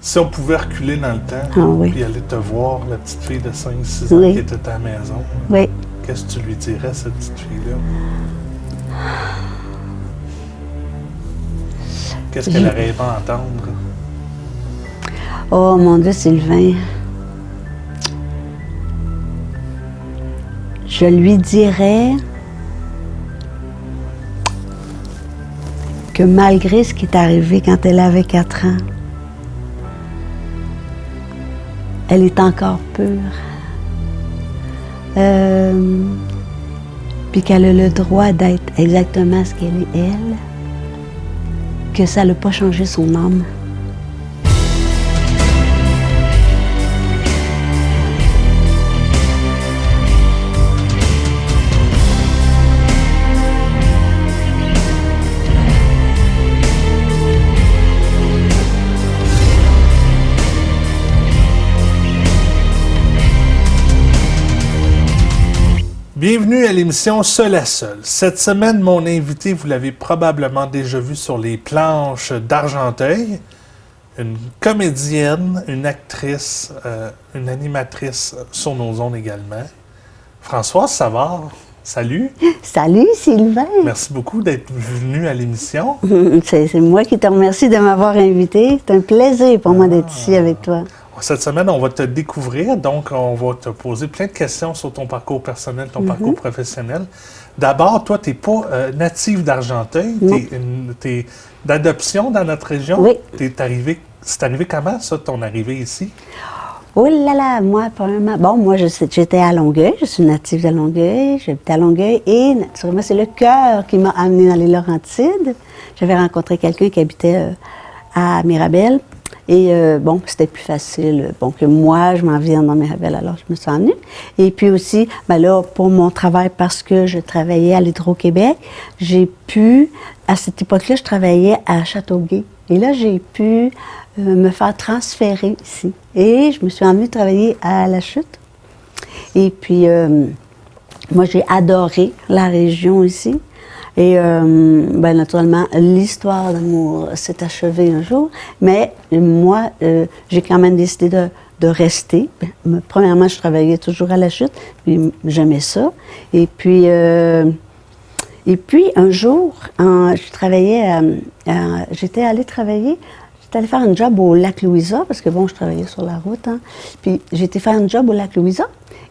Si on pouvait reculer dans le temps oui. puis aller te voir, la petite fille de 5-6 ans Oui. qui était à la maison, Oui. qu'est-ce que tu lui dirais, cette petite fille-là? Qu'est-ce qu'elle aurait aimé entendre? Oh mon Dieu, Sylvain. Je lui dirais que malgré ce qui est arrivé quand elle avait 4 ans, elle est encore pure. Puis qu'elle a le droit d'être exactement ce qu'elle est, elle. Que ça n'a pas changé son âme. Bienvenue à l'émission Seul à Seul. Cette semaine, mon invité, vous l'avez probablement déjà vu sur les planches d'Argenteuil. Une comédienne, une actrice, une animatrice sur nos ondes également. Françoise Savard, salut. Salut Sylvain. Merci beaucoup d'être venu à l'émission. C'est moi qui te remercie de m'avoir invité. C'est un plaisir pour moi d'être ici avec toi. Cette semaine, on va te découvrir, donc on va te poser plein de questions sur ton parcours personnel, ton parcours professionnel. D'abord, toi, tu n'es pas native d'Argenteuil, tu es d'adoption dans notre région. Oui. C'est arrivé comment, ça, ton arrivée ici? Oh là là, moi, premièrement, bon, moi, j'étais à Longueuil, je suis native de Longueuil, j'habitais à Longueuil et, naturellement, c'est le cœur qui m'a amenée dans les Laurentides. J'avais rencontré quelqu'un qui habitait à Mirabel. Et bon, c'était plus facile que moi, je m'en viens dans Mirabel, alors je me suis emmenée. Et puis aussi, ben là, pour mon travail, parce que je travaillais à l'Hydro-Québec, j'ai pu, à cette époque-là, je travaillais à Châteauguay. Et là, j'ai pu me faire transférer ici. Et je me suis emmenée travailler à La Chute. Et puis, moi, j'ai adoré la région ici. Et ben, naturellement, l'histoire d'amour s'est achevée un jour, mais moi, j'ai quand même décidé de rester. Premièrement, je travaillais toujours à La Chute, puis j'aimais ça. Et puis un jour, j'étais allée travailler, j'étais allée faire un job au Lac-Louisa, parce que bon, je travaillais sur la route, hein. Puis j'ai été faire un job au Lac-Louisa,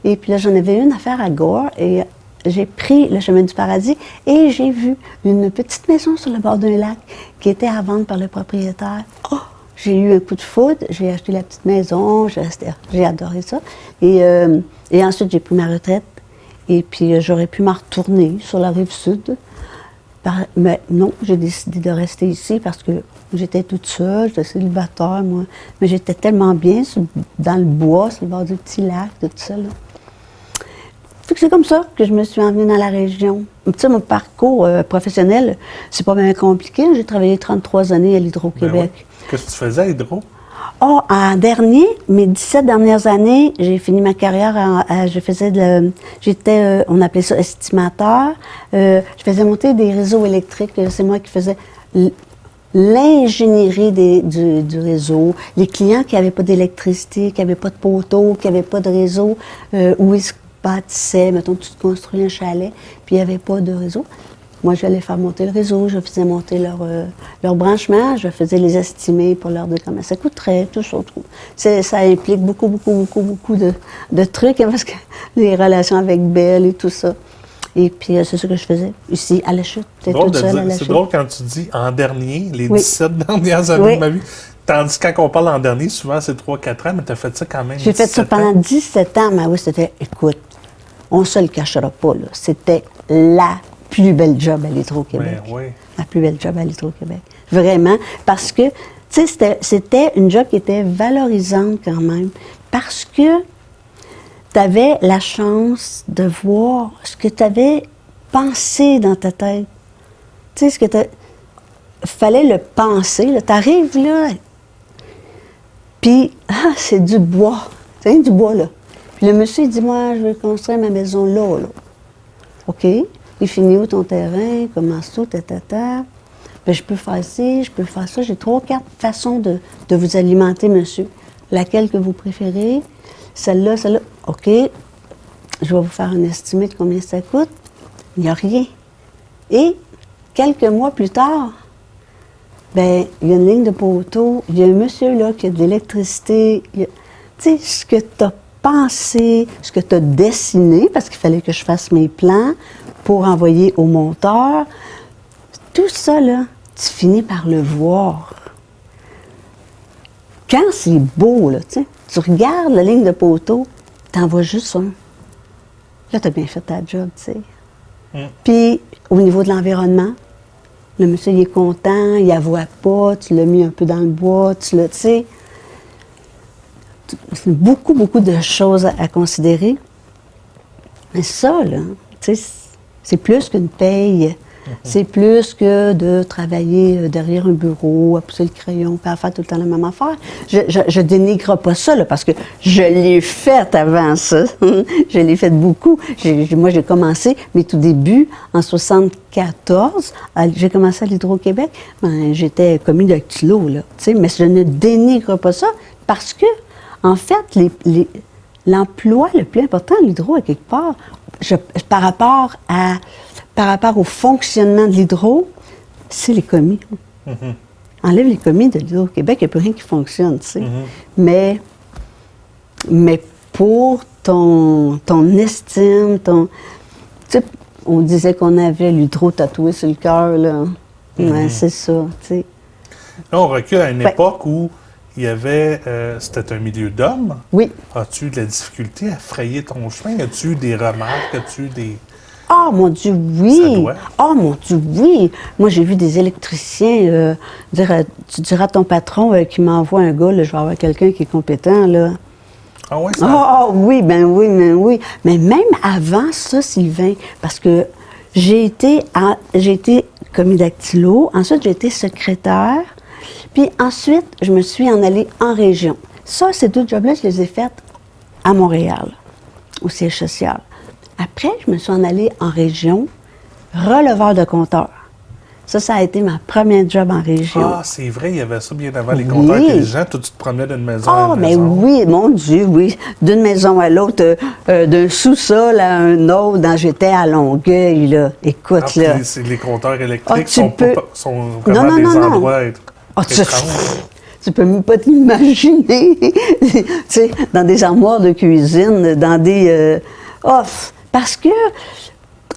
et puis là, j'en avais une à faire à Gore, et j'ai pris le chemin du paradis et j'ai vu une petite maison sur le bord d'un lac qui était à vendre par le propriétaire. Oh! J'ai eu un coup de foudre, j'ai acheté la petite maison, j'ai adoré ça. Et ensuite, j'ai pris ma retraite. Et puis, j'aurais pu m'en retourner sur la rive sud. Mais non, j'ai décidé de rester ici parce que j'étais toute seule, j'étais célibataire, moi. Mais j'étais tellement bien dans le bois, sur le bord du petit lac, tout ça, là. C'est comme ça que je me suis emmenée dans la région. Tu sais, mon parcours professionnel, c'est pas bien compliqué. J'ai travaillé 33 années à l'Hydro-Québec. Ben oui. Qu'est-ce que tu faisais à Hydro? Oh, en dernier, mes 17 dernières années, j'ai fini ma carrière, j'étais, on appelait ça estimateur. Je faisais monter des réseaux électriques. C'est moi qui faisais l'ingénierie du réseau. Les clients qui n'avaient pas d'électricité, qui n'avaient pas de poteau, qui n'avaient pas de réseau, où ils bâtissaient, mettons, tu te construis un chalet, puis il n'y avait pas de réseau. Moi, j'allais faire monter le réseau, je faisais monter leur branchement, je faisais les estimer pour leur dire comment ça coûterait, tout ça. Ça implique beaucoup de trucs, hein, parce que les relations avec Belle et tout ça. Et puis, c'est ça que je faisais, ici, à La Chute. C'est drôle quand tu dis en dernier, les 17 dernières années Oui. de ma vie. Tandis que quand on parle en dernier, souvent c'est 3-4 ans, mais tu as fait ça quand même. J'ai fait ça pendant 17 ans, mais oui, écoute, on ne se le cachera pas, là. C'était la plus belle job à l'Hydro-Québec. Oui. La plus belle job à l'Hydro-Québec. Vraiment. Parce que, tu sais, c'était une job qui était valorisante quand même. Parce que tu avais la chance de voir ce que tu avais pensé dans ta tête. Tu sais, ce que tu fallait le penser. Tu arrives là, puis, c'est du bois. C'est du bois, là. Puis le monsieur, il dit, moi, je veux construire ma maison là. OK. Il finit où ton terrain? Commence tout, tata. ben, je peux faire ci, je peux faire ça. J'ai 3 ou 4 façons de vous alimenter, monsieur. Laquelle que vous préférez? Celle-là, celle-là. OK, je vais vous faire un estimé de combien ça coûte. Il n'y a rien. Et quelques mois plus tard, ben, il y a une ligne de poteau, il y a un monsieur là qui a de l'électricité. Tu sais, ce que tu as pensé, ce que tu as dessiné, parce qu'il fallait que je fasse mes plans pour envoyer au monteur, tout ça, là, tu finis par le voir. Quand c'est beau, là, tu regardes la ligne de poteau, tu en vois juste un. Là, tu as bien fait ta job, tu sais. Puis, au niveau de l'environnement, le monsieur, il est content, il n'avoue pas, tu l'as mis un peu dans le bois, tu sais. C'est beaucoup, beaucoup de choses à considérer. Mais ça, là, tu sais, c'est plus qu'une paye. C'est plus que de travailler derrière un bureau, à pousser le crayon, puis à faire tout le temps la même affaire. Je dénigre pas ça, là, parce que je l'ai fait avant ça. Je l'ai fait beaucoup. Moi, j'ai commencé mes tout débuts en 74. J'ai commencé à l'Hydro-Québec. Ben, j'étais commis dactylo, là. Mais je ne dénigre pas ça parce que, en fait, l'emploi le plus important de l'hydro, à quelque part, par rapport au fonctionnement de l'hydro, c'est les commis. Enlève les commis de l'Hydro-Québec, il n'y a plus rien qui fonctionne, tu sais. Mais pour ton estime, tu sais, on disait qu'on avait l'hydro tatoué sur le cœur, là. Ouais, c'est ça, tu sais. Là, on recule à une époque où il y avait... c'était un milieu d'hommes. Oui. As-tu eu de la difficulté à frayer ton chemin? As-tu eu des remarques? As-tu eu des... Ah, mon Dieu, oui! Ça doit. Ah, mon Dieu, oui! Moi, j'ai vu des électriciens dire, tu diras à ton patron qu'il m'envoie un gars, là, je vais avoir quelqu'un qui est compétent, là. Ah ouais, ça... Ah, oui, ben oui, ben oui. Mais même avant ça, Sylvain, parce que j'ai été commis dactylo, ensuite j'ai été secrétaire, puis ensuite, je me suis en allée en région. Ça, ces 2 jobs-là, je les ai faits à Montréal, au siège social. Après, je me suis en allée en région, releveur de compteur. Ça a été ma première job en région. Ah, c'est vrai, il y avait ça bien avant les compteurs intelligents. Toi, tu te promenais d'une maison à une mais maison. oui, mon Dieu, oui. D'une maison à l'autre, d'un sous-sol à un autre, j'étais à Longueuil, là. Écoute, là. Les compteurs électriques sont Non, vraiment non, des non, endroits étranges. Tu peux même pas t'imaginer. Tu sais, dans des armoires de cuisine, dans des... parce que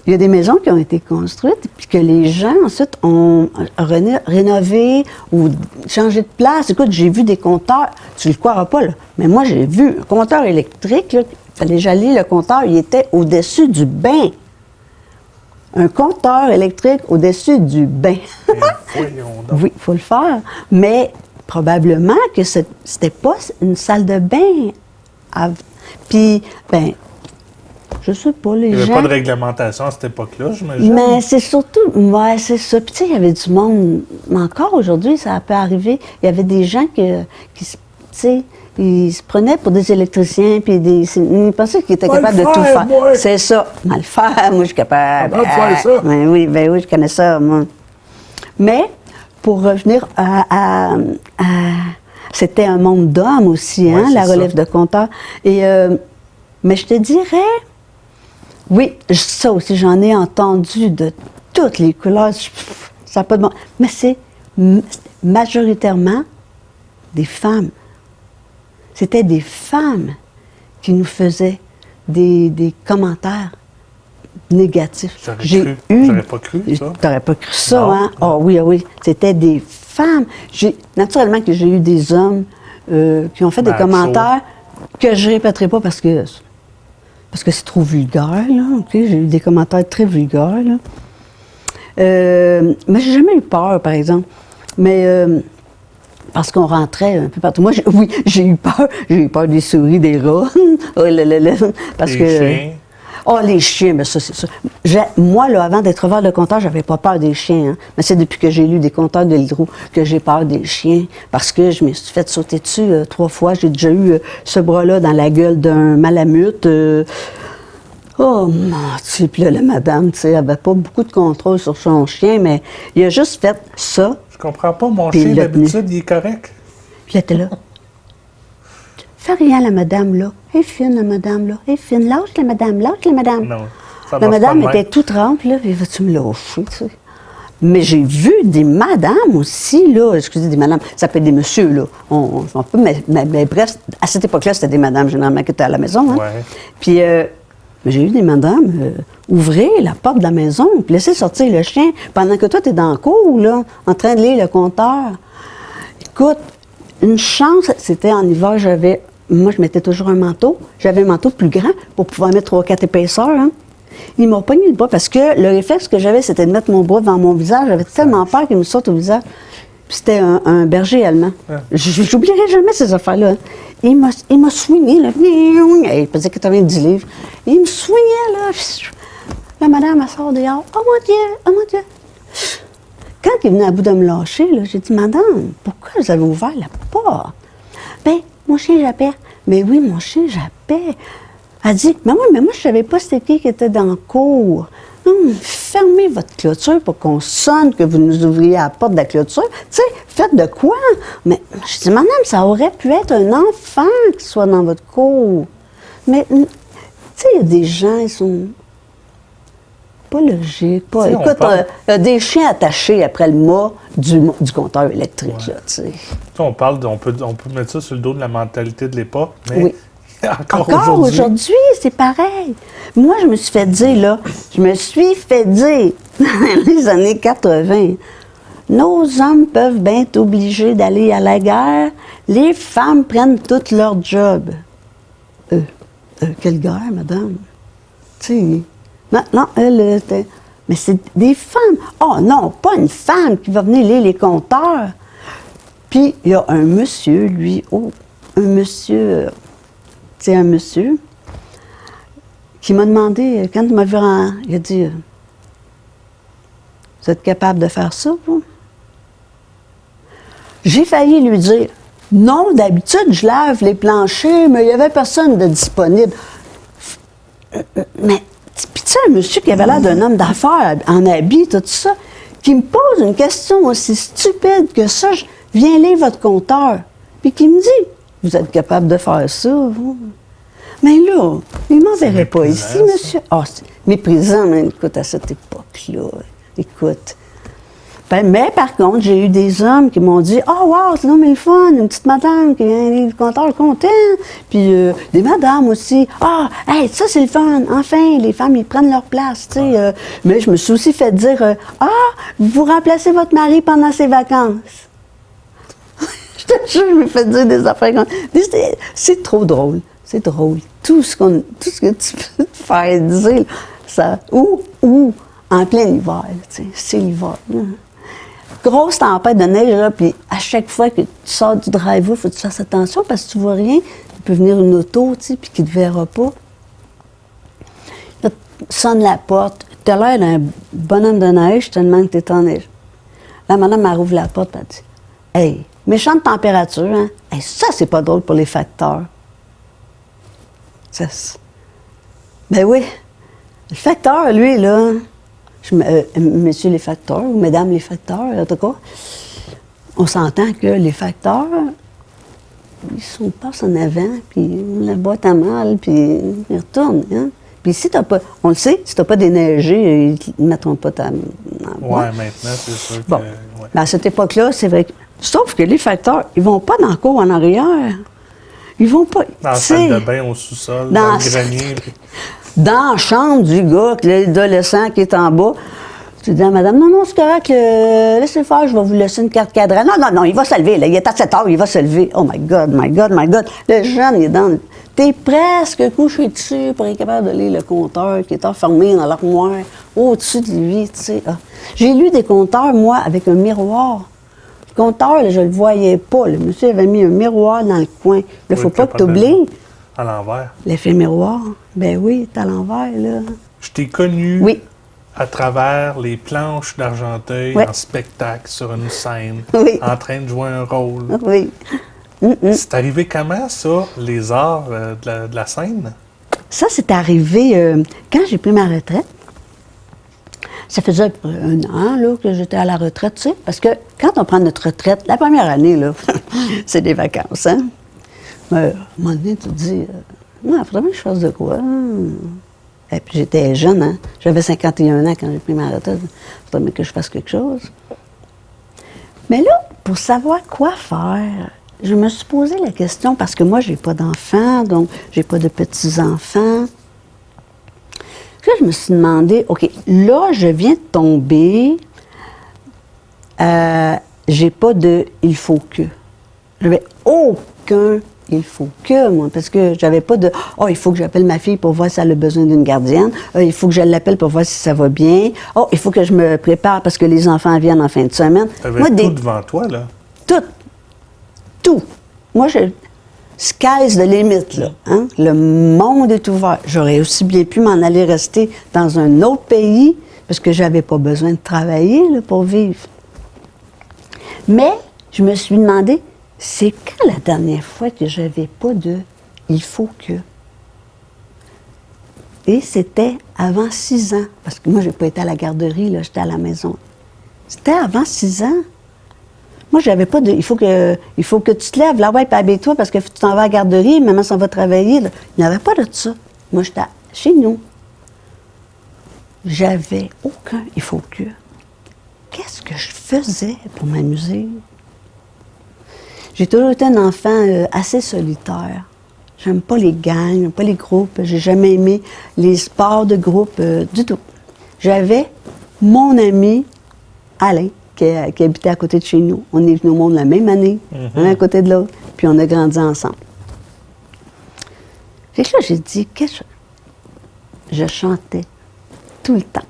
il y a des maisons qui ont été construites, puis que les gens, ensuite, ont rénové ou changé de place. Écoute, j'ai vu des compteurs, tu ne le croiras pas, là, mais moi, j'ai vu un compteur électrique, là, il fallait jaillir le compteur, il était au-dessus du bain. Un compteur électrique au-dessus du bain. Oui, il faut le faire, mais probablement que c'était pas une salle de bain. Puis, ben, je sais pas, les gens... Il n'y avait pas de réglementation à cette époque-là, j'imagine. Mais c'est surtout... Ouais, c'est ça. Puis tu sais, il y avait du monde... Mais encore aujourd'hui, ça peut arriver. Il y avait des gens qui tu sais, ils se prenaient pour des électriciens, puis ils pensaient qu'ils étaient capables de tout faire. Moi. C'est ça. Mal faire, moi, je suis capable. Mal faire ça. Ben oui, je connais ça, moi. Mais, pour revenir à c'était un monde d'hommes aussi, hein, la relève de compteurs. Et, mais je te dirais... Oui, ça aussi, j'en ai entendu de toutes les couleurs. Ça n'a pas de bon. Mais c'est majoritairement des femmes. C'était des femmes qui nous faisaient des commentaires négatifs. J'aurais pas cru ça. T'aurais pas cru ça, non, hein? Oh oui, oh oui. C'était des femmes. Naturellement que j'ai eu des hommes qui ont fait des commentaires que je répéterai pas parce que c'est trop vulgaire, là. Okay? J'ai eu des commentaires très vulgaires, là. Mais j'ai jamais eu peur, par exemple. Mais parce qu'on rentrait un peu partout. Moi, j'ai eu peur. J'ai eu peur des souris, des rats. Oh là là là. Parce les que chiens. Oh, les chiens, mais ça, c'est ça. Moi, là, avant d'être releveur de compteur, j'avais pas peur des chiens. Hein. Mais c'est depuis que j'ai lu des compteurs de l'hydro que j'ai peur des chiens. Parce que je me suis fait sauter dessus 3 fois. J'ai déjà eu ce bras-là dans la gueule d'un malamute. Oh, mon Dieu. Puis là, la madame, tu sais, elle n'avait pas beaucoup de contrôle sur son chien, mais il a juste fait ça. Je comprends pas, mon Puis chien, il l'a d'habitude, il est correct. Puis elle était là. Fais rien, la madame, là. Elle est fine, la madame, là. Elle est fine. Lâche la madame, lâche la madame. Non, ça La marche madame pas de était même. toute trempe, là, puis vas-tu me lâcher, tu sais. Mais j'ai vu des madames aussi, là. Excusez, des madames. Ça peut être des messieurs, là. On peut, mais bref, à cette époque-là, c'était des madames, généralement, qui étaient à la maison, hein. Ouais. Puis, mais j'ai eu des madames ouvrir la porte de la maison, puis laisser sortir le chien, pendant que toi, t'es dans le cour, là, en train de lire le compteur. Écoute, une chance, c'était en hiver, moi, je mettais toujours un manteau. J'avais un manteau plus grand pour pouvoir mettre 3-4 épaisseurs, hein. Ils m'ont pogné le bras parce que le réflexe que j'avais, c'était de mettre mon bras devant mon visage. J'avais tellement peur qu'il me saute au visage. Puis c'était un berger allemand. Ouais. J'oublierai jamais ces affaires-là, hein. Il m'a soigné, là. Il pesait 90 livres. Il me soignait, là. La madame, elle sort dehors. Oh mon Dieu, oh mon Dieu. Quand il venait à bout de me lâcher, là, j'ai dit, madame, pourquoi vous avez ouvert la porte? Ben, mon chien jappait. Mais oui, mon chien jappait. Elle dit, mais moi, je savais pas c'était qui était dans le cour. Fermez votre clôture pour qu'on sonne, que vous nous ouvriez la porte de la clôture. Tu sais, faites de quoi? Mais je dis, madame, ça aurait pu être un enfant qui soit dans votre cour. Mais, tu sais, il y a des gens, ils sont pas logiques. Pas... Tu sais, on Écoute, parle- il y a des chiens attachés après le mât du compteur électrique, là, tu sais. Ça, on peut mettre ça sur le dos de la mentalité de l'époque, mais Oui. encore Encore aujourd'hui. aujourd'hui, c'est pareil. Moi, je me suis fait dire, dans les années 80, nos hommes peuvent bien être obligés d'aller à la guerre, les femmes prennent tout leur job. Quelle guerre, madame? Tu sais, non, elle était... Mais c'est des femmes. Oh non, pas une femme qui va venir lire les compteurs. Puis, il y a un monsieur, lui, c'est un monsieur qui m'a demandé, quand il m'a vu, il a dit, vous êtes capable de faire ça, vous? J'ai failli lui dire, non, d'habitude, je lave les planchers, mais il n'y avait personne de disponible. Mais, puis tu sais, un monsieur qui avait l'air d'un homme d'affaires, en habit, tout ça, qui me pose une question aussi stupide que ça, je viens lire votre compteur, puis qui me dit, vous êtes capable de faire ça, vous? Mais là, il m'enverrait pas méprisant, ici, ça. monsieur. Ah, c'est méprisant, mais écoute, à cette époque-là, écoute. Ben, mais par contre, j'ai eu des hommes qui m'ont dit, « Oh, wow, c'est donc mais le fun, une petite madame qui vient lire le compteur content. » Puis des madames aussi. « Ah, hey, ça, c'est le fun. Enfin, les femmes, ils prennent leur place, tu sais. Mais je me suis aussi fait dire, « Ah, vous remplacez votre mari pendant ses vacances. » Je te jure, je me fais dire des affaires comme c'est trop drôle. C'est drôle. Tout ce que tu peux te faire dire, ça, ou en plein hiver, tu sais, c'est l'hiver. Là. Grosse tempête de neige, là, puis à chaque fois que tu sors du drive-way, il faut que tu fasses attention parce que tu vois rien. Il peut venir une auto, tu sais, puis qui ne te verra pas. Là, tu sonnes la porte. Tu as l'air d'un bonhomme de neige tellement que tu es en neige. La madame, elle rouvre la porte, elle dit, « Hey, méchante température, hein? Hey, ça, c'est pas drôle pour les facteurs. » Ben oui. Le facteur, lui, là, messieurs les facteurs, ou mesdames les facteurs, en tout cas, on s'entend que les facteurs, ils passent en avant, puis la boîte à mal, puis ils retournent. Hein? Puis si t'as pas, on le sait, si t'as pas déneigé, ils ne mettront pas ta main. Ouais, maintenant, c'est sûr que. Bon. Ouais. Ben, à cette époque-là, c'est vrai que. Sauf que les facteurs, ils vont pas dans le cour en arrière. Ils vont pas. Dans la tu sais, salle de bain, au sous-sol, dans dans la le grenier. Puis... dans la chambre du gars, l'adolescent qui est en bas. Tu dis à madame, non, c'est correct, laissez faire, je vais vous laisser une carte cadran. Non, il va se lever, là, il est à 7 heures, il va se lever. Oh my God, my God, my God. Le jeune, il est dans. T'es presque couché dessus pour être capable de lire le compteur qui est enfermé dans l'armoire, au-dessus de lui, tu sais. Ah. J'ai lu des compteurs, moi, avec un miroir. Le compteur, là, je le voyais pas. Le monsieur avait mis un miroir dans le coin. Il ne faut pas que tu oublies. À l'envers. L'effet miroir. Ben oui, t'es à l'envers, là. Je t'ai connu Oui. à travers les planches d'Argenteuil Ouais. en spectacle sur une scène, Oui. en train de jouer un rôle. Oui. C'est arrivé comment, ça, les arts de la scène? ça, c'est arrivé quand j'ai pris ma retraite. Ça faisait à peu près 1 an là, que j'étais à la retraite, tu sais, parce que quand on prend notre retraite, la première année, là, c'est des vacances, hein? Mais à un moment donné, tu te dis, non, il faudrait que je fasse de quoi? Et puis j'étais jeune, hein? J'avais 51 ans quand j'ai pris ma retraite. Il faudrait que je fasse quelque chose. Mais là, pour savoir quoi faire, je me suis posé la question, parce que moi, j'ai pas d'enfants, donc j'ai pas de petits-enfants. Là, je me suis demandé, OK, là, je viens de tomber, j'ai pas de « il faut que ». J'avais aucun « il faut que », moi, parce que j'avais pas de « oh, il faut que j'appelle ma fille pour voir si elle a besoin d'une gardienne. Il faut que je l'appelle pour voir si ça va bien. Oh, il faut que je me prépare parce que les enfants viennent en fin de semaine. » T'avais tout devant toi, là? Tout. Moi, sky's the limit, là. Hein? Le monde est ouvert. J'aurais aussi bien pu m'en aller rester dans un autre pays parce que j'avais pas besoin de travailler là, pour vivre. Mais je me suis demandé, c'est quand la dernière fois que j'avais pas de « il faut que ». Et c'était avant 6 ans. Parce que moi, j'ai pas été à la garderie, là, j'étais à la maison. C'était avant 6 ans. Moi, j'avais pas de. Il faut que tu te lèves, là, ouais, puis habille-toi parce que tu t'en vas à la garderie, maman s'en va travailler. Là. Il n'y avait pas de ça. Moi, j'étais chez nous. J'avais aucun il faut que. Qu'est-ce que je faisais pour m'amuser? J'ai toujours été un enfant assez solitaire. J'aime pas les gangs, j'aime pas les groupes. J'ai jamais aimé les sports de groupe du tout. J'avais mon ami Alain, qui habitait à côté de chez nous. On est venus au monde la même année, l'un à côté de l'autre, puis on a grandi ensemble. Fait que là, j'ai dit, qu'est-ce que je chantais tout le temps,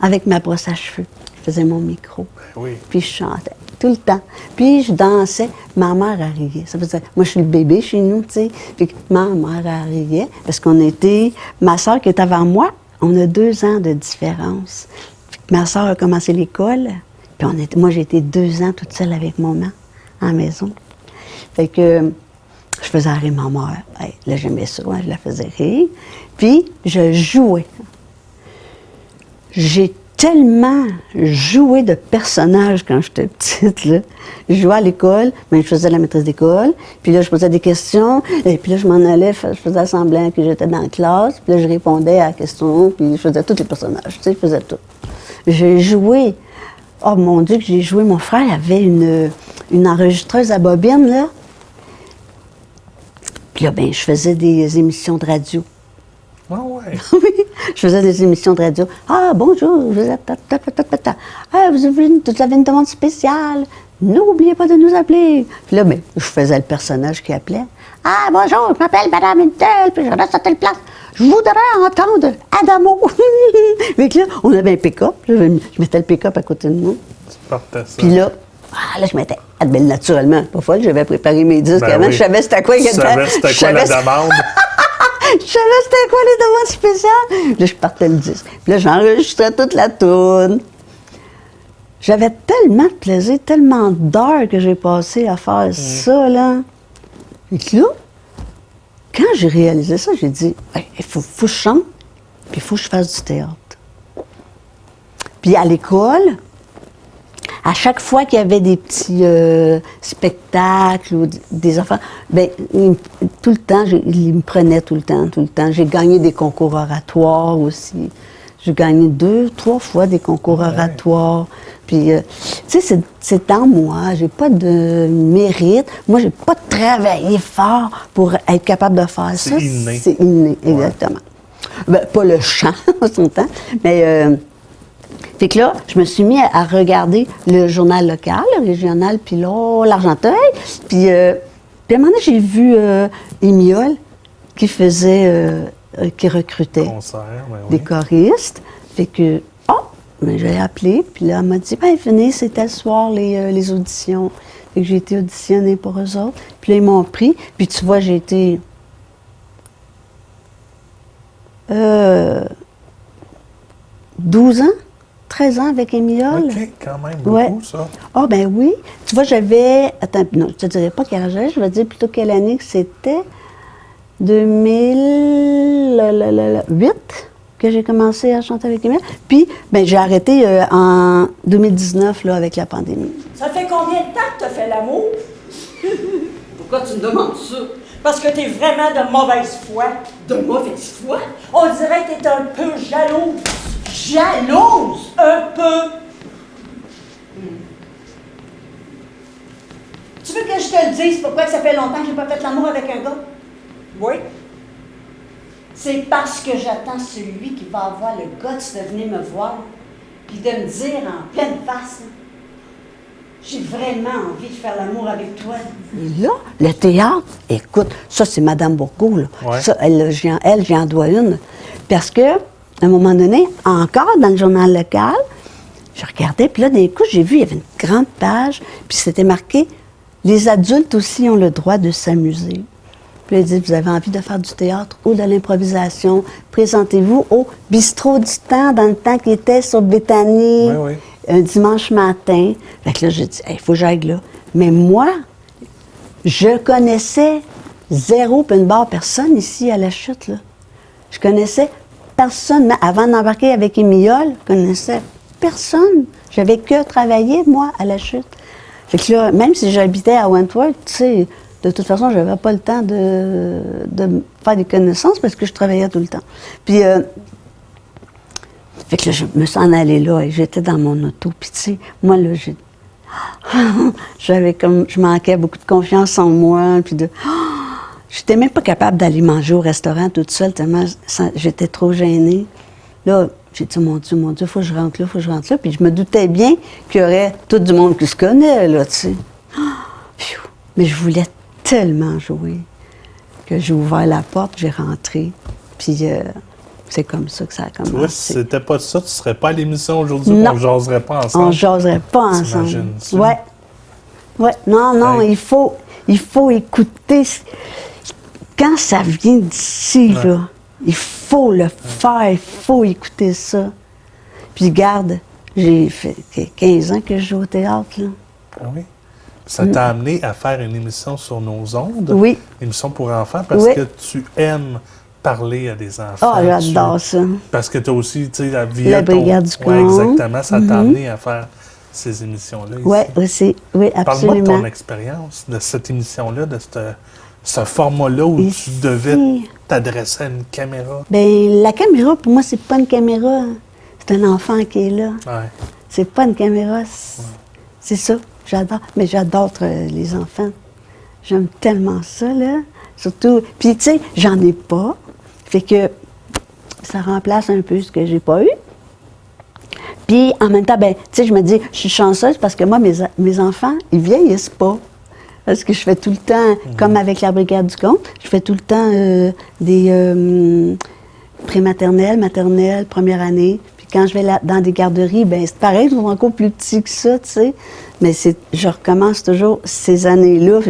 avec ma brosse à cheveux. Je faisais mon micro, puis je chantais tout le temps. Puis je dansais, ma mère a riait. Ça faisait, moi, je suis le bébé chez nous, tu sais, puis ma mère a riait, parce qu'on était, ma soeur qui est avant moi, on a 2 ans de différence. Ma soeur a commencé l'école, puis moi, j'ai été 2 ans toute seule avec maman, à la maison. Fait que je faisais rire ma mère. Hey, là, j'aimais ça, hein, je la faisais rire. Puis, je jouais. J'ai tellement joué de personnages quand j'étais petite, là. Je jouais à l'école, mais je faisais la maîtresse d'école. Puis là, je posais des questions. Et puis là, je m'en allais, je faisais semblant que j'étais dans la classe. Puis là, je répondais à la question. Puis je faisais tous les personnages, tu sais, je faisais tout. J'ai joué. Oh mon Dieu, que j'ai joué. Mon frère avait une enregistreuse à bobine, là. Puis là, ben, je faisais des émissions de radio. Ah ouais. Oui, je faisais des émissions de radio. Ah, bonjour, vous êtes... Ah, vous avez une demande spéciale. N'oubliez pas de nous appeler. Puis là, ben, je faisais le personnage qui appelait. Ah, bonjour, je m'appelle Madame Intel, puis je reste à telle place. Je voudrais entendre Adamo. Fait que là, on avait un pick-up. Je mettais le pick-up à côté de moi. Tu partais ça. Puis là, je mettais... Ben, naturellement, pas folle, j'avais préparé mes disques avant. Oui. Je savais c'était quoi. Tu savais c'était quoi la demande. Je savais c'était quoi les demandes spéciales. Là, je partais le disque. Puis là, j'enregistrais toute la toune. J'avais tellement de plaisir, tellement d'heures que j'ai passé à faire ça, là. Et là, quand j'ai réalisé ça, j'ai dit, il faut que je chante, puis il faut que je fasse du théâtre. Puis à l'école, à chaque fois qu'il y avait des petits spectacles ou des affaires, bien, tout le temps, il me prenait tout le temps. J'ai gagné des concours oratoires aussi. J'ai gagné 2, 3 fois des concours oratoires. Puis, tu sais, c'est en moi. J'ai pas de mérite. Moi, j'ai pas travaillé fort pour être capable de faire ça. Inné. C'est inné, exactement. Ben, pas le chant, on s'entend, mais... Fait que là, je me suis mis à regarder le journal local, le régional, puis là, l'Argenteuil. Puis à un moment donné, j'ai vu Émiole qui qui recrutait des choristes. Fait que, ben, j'ai appelé, puis là, elle m'a dit, ben venez, c'était le soir, les auditions. Fait que j'ai été auditionnée pour eux autres. Puis là, ils m'ont pris. Puis tu vois, j'ai été... 12 ans? 13 ans avec Émiole. OK, quand même, beaucoup, ça. Ah, ben oui. Tu vois, j'avais... Attends, non, je te dirais pas quel âge j'avais, je vais dire plutôt quelle année que c'était. 2008 que j'ai commencé à chanter avec Émile. Puis, ben, j'ai arrêté en 2019 là, avec la pandémie. Ça fait combien de temps que tu as fait l'amour? Pourquoi tu me demandes ça? Parce que tu es vraiment de mauvaise foi. De mauvaise foi? On dirait que tu es un peu jalouse. Jalouse? Un peu. Tu veux que je te le dise pourquoi que ça fait longtemps que j'ai pas fait l'amour avec un gars? Oui. C'est parce que j'attends celui qui va avoir le guts de venir me voir puis de me dire en pleine face, j'ai vraiment envie de faire l'amour avec toi. Et là, le théâtre, écoute, ça, c'est Madame Bourgault, là. Ouais. Ça, j'en dois une. Parce que, à un moment donné, encore dans le journal local, je regardais, puis là, d'un coup, j'ai vu, il y avait une grande page, puis c'était marqué « Les adultes aussi ont le droit de s'amuser ». Puis il dit, vous avez envie de faire du théâtre ou de l'improvisation, présentez-vous au Bistrot du Temps, dans le temps qui était sur Béthanie, Oui, oui. un dimanche matin. Fait que là, j'ai dit, il faut que j'aille là. Mais moi, je connaissais zéro puis une barre personne ici à la Chute, là. Je connaissais personne. Avant d'embarquer avec Émiole, je connaissais personne. J'avais que travaillé, moi, à la Chute. Fait que là, même si j'habitais à Wentworth, tu sais, de toute façon, je n'avais pas le temps de faire des connaissances parce que je travaillais tout le temps. Puis, fait que là, je me suis en allée là et j'étais dans mon auto. Puis, tu sais, moi, là, j'avais comme, je manquais beaucoup de confiance en moi. Puis j'étais même pas capable d'aller manger au restaurant toute seule tellement j'étais trop gênée. Là, j'ai dit, mon Dieu, il faut que je rentre là, il faut que je rentre là. Puis je me doutais bien qu'il y aurait tout du monde qui se connaît, là, tu sais. Mais je voulais tellement jouer que j'ai ouvert la porte, j'ai rentré, puis c'est comme ça que ça a commencé. Tu vois, si c'était pas ça, tu serais pas à l'émission aujourd'hui, Non. on ne jaserait pas ensemble. On ne jaserait pas ensemble. T'imagines ça? Ouais. Ouais. Non, Hey. il faut écouter. Quand ça vient d'ici, Ouais. là, il faut le faire, il faut écouter ça. Puis garde, j'ai fait 15 ans que je joue au théâtre, là. Ah oui. Ça t'a amené à faire une émission sur nos ondes, Oui. une émission pour enfants, parce Oui. que tu aimes parler à des enfants. Ah, j'adore ça. Parce que tu as aussi, tu sais, la vie La Brigade du Ouais, Con. exactement. Ça t'a amené à faire ces émissions-là. Oui, ici. aussi. Oui, Parle-moi de absolument. ton expérience, de cette émission-là, de ce format-là où Ici. tu devais t'adresser à une caméra. Bien, la caméra, pour moi, c'est pas une caméra. C'est un enfant qui est là. Ouais. C'est pas une caméra. C'est ça. J'adore. Mais j'adore les enfants. J'aime tellement ça, là. Surtout. Puis, tu sais, j'en ai pas. Fait que ça remplace un peu ce que j'ai pas eu. Puis, en même temps, ben, tu sais, je me dis, je suis chanceuse parce que moi, mes enfants, ils vieillissent pas. Parce que je fais tout le temps, comme avec la Brigade du Compte, je fais tout le temps des prématernelles, maternelles, première année. Puis quand je vais dans des garderies, ben c'est pareil, ils sont encore plus petits que ça, tu sais. Mais je recommence toujours ces années-là.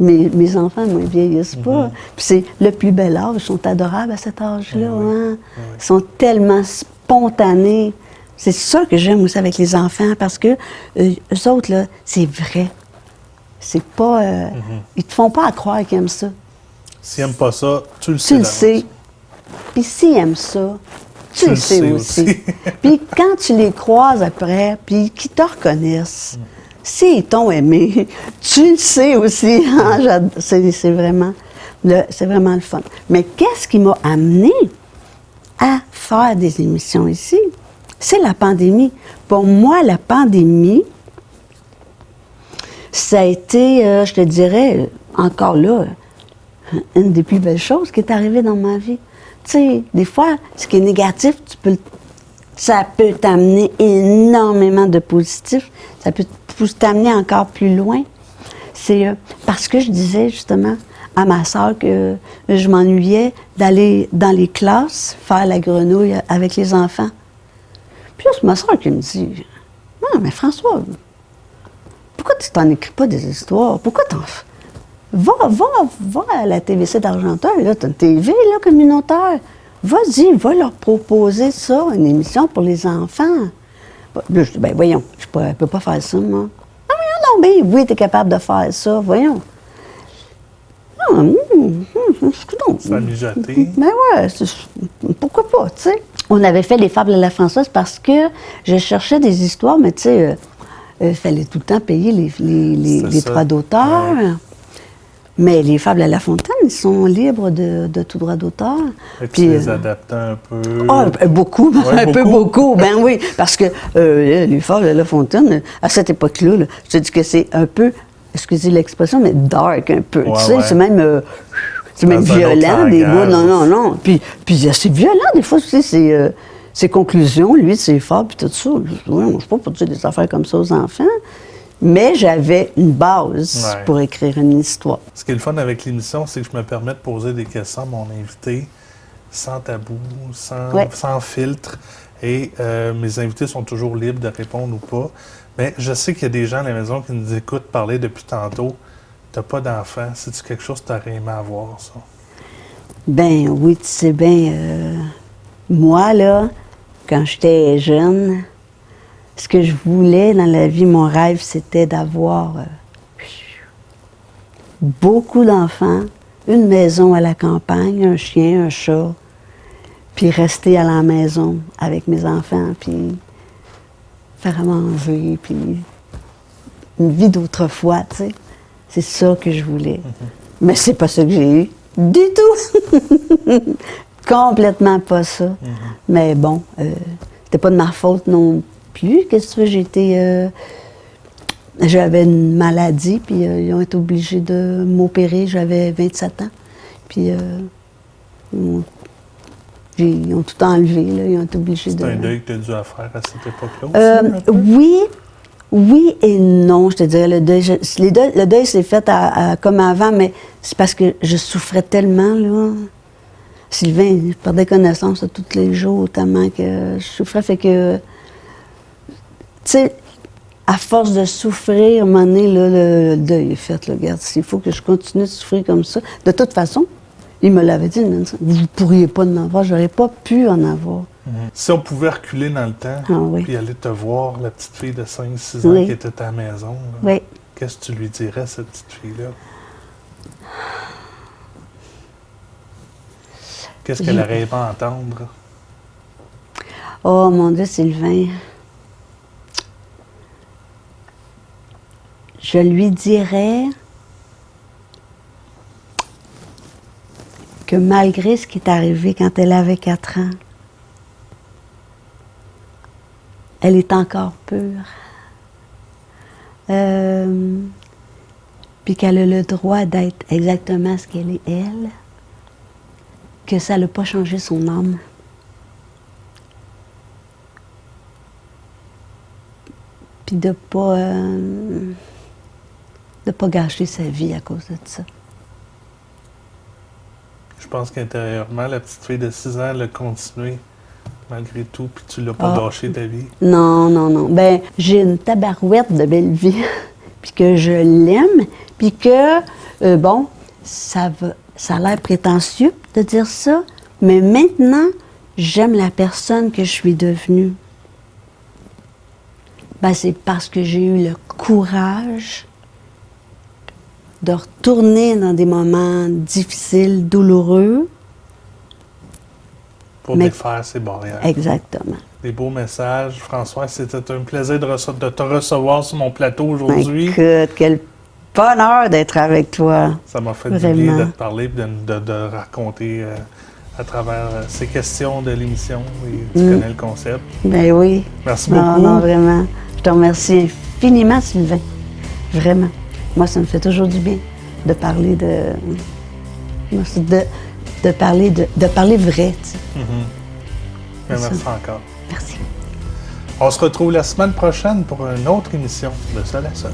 Mes enfants, moi, ils vieillissent pas. Puis c'est le plus bel âge. Ils sont adorables à cet âge-là. Hein? Ils sont tellement spontanés. C'est ça que j'aime aussi avec les enfants, parce que eux autres, là, c'est vrai. C'est pas... Ils te font pas à croire qu'ils aiment ça. S'ils n'aiment pas ça, tu le sais. Tu le d'avance. sais. Puis s'ils aiment ça, tu le sais aussi. Puis quand tu les croises après, puis qu'ils te reconnaissent, s'ils t'ont aimé, tu le sais aussi. Hein, c'est vraiment le fun. Mais qu'est-ce qui m'a amené à faire des émissions ici? C'est la pandémie. Pour moi, la pandémie, ça a été, je te dirais, encore là, une des plus belles choses qui est arrivée dans ma vie. Tu sais, des fois, ce qui est négatif, ça peut t'amener énormément de positif. Ça peut t'amener encore plus loin. C'est parce que je disais justement à ma soeur que je m'ennuyais d'aller dans les classes faire la grenouille avec les enfants. Puis là, c'est ma soeur qui me dit, « Non, mais François, pourquoi tu t'en écris pas des histoires? Pourquoi t'en fais? Va à la TVC d'Argenteuil, là, t'as une TV, là, communautaire. Vas-y, va leur proposer ça, une émission pour les enfants. » Là, je dis, ben voyons, je peux pas faire ça, moi. Non, ben oui, t'es capable de faire ça, voyons. Non, Ça mijoté. Ben ouais, pourquoi pas, tu sais. On avait fait les fables à la Françoise parce que je cherchais des histoires, mais tu sais, il fallait tout le temps payer les droits d'auteur. Ouais. Mais les fables à La Fontaine, ils sont libres de tout droit d'auteur. Et tu les adaptais un peu? Beaucoup, Ouais, un peu beaucoup. Ben oui, parce que les fables à La Fontaine, à cette époque-là, là, je te dis que c'est un peu, excusez l'expression, mais dark un peu. Ouais, tu sais, ouais. c'est même violent, des mots. Non. Puis c'est violent, des fois, tu sais, ses conclusions, lui, de ses fables, puis tout ça. Oui, je ne sais pas pour dire des affaires comme ça aux enfants. Mais j'avais une base pour écrire une histoire. Ce qui est le fun avec l'émission, c'est que je me permets de poser des questions à mon invité sans tabou, sans filtre. Et mes invités sont toujours libres de répondre ou pas. Mais je sais qu'il y a des gens à la maison qui nous écoutent parler depuis tantôt. Tu n'as pas d'enfant. C'est-tu quelque chose que tu aurais aimé avoir, ça? Ben oui, tu sais bien, moi, là, quand j'étais jeune, ce que je voulais dans la vie, mon rêve, c'était d'avoir beaucoup d'enfants, une maison à la campagne, un chien, un chat, puis rester à la maison avec mes enfants, puis faire à manger, puis une vie d'autrefois, tu sais. C'est ça que je voulais. Mais c'est pas ça que j'ai eu. Du tout! Complètement pas ça. Mais bon, c'était pas de ma faute non plus. Qu'est-ce que tu veux? J'avais une maladie, puis ils ont été obligés de m'opérer. J'avais 27 ans. Puis ils ont tout enlevé, là. Ils ont été obligés de... C'est un deuil que tu as dû faire à cette époque-là aussi? Oui et non, je te dirais. Le deuil s'est fait comme avant, mais c'est parce que je souffrais tellement, là. Sylvain, je perdais connaissance tous les jours, tellement que je souffrais. Fait que, tu sais, à force de souffrir, à un moment donné, là, le deuil est fait. Là, regarde, s'il faut que je continue de souffrir comme ça. De toute façon, il me l'avait dit, vous ne pourriez pas en avoir, je n'aurais pas pu en avoir. Si on pouvait reculer dans le temps, puis aller te voir, la petite fille de 5-6 ans qui était à ta maison, là, qu'est-ce que tu lui dirais à cette petite fille-là? Qu'est-ce qu'elle aurait aimé entendre? Oh, mon Dieu, Sylvain. Je lui dirais que malgré ce qui est arrivé quand elle avait 4 ans, elle est encore pure. Puis qu'elle a le droit d'être exactement ce qu'elle est, elle. Que ça n'a pas changé son âme. Puis de pas gâcher sa vie à cause de ça. Je pense qu'intérieurement, la petite fille de 6 ans, elle a continué malgré tout, puis tu l'as pas gâché ta vie. Non. Ben, j'ai une tabarouette de belle vie, puis que je l'aime, puis que, bon, ça a l'air prétentieux de dire ça, mais maintenant, j'aime la personne que je suis devenue. Ben, c'est parce que j'ai eu le courage de retourner dans des moments difficiles, douloureux. Pour défaire ces barrières. Exactement. Des beaux messages. François, c'était un plaisir de te recevoir sur mon plateau aujourd'hui. Écoute, quel bonheur d'être avec toi. Ça m'a fait du bien de te parler et de raconter à travers ces questions de l'émission. Et tu connais le concept. Ben oui. Merci beaucoup. Non, vraiment. Je te remercie infiniment, Sylvain. Vraiment. Moi, ça me fait toujours du bien de parler de parler vrai, tu sais. Merci encore. Merci. On se retrouve la semaine prochaine pour une autre émission de Seul à Seul.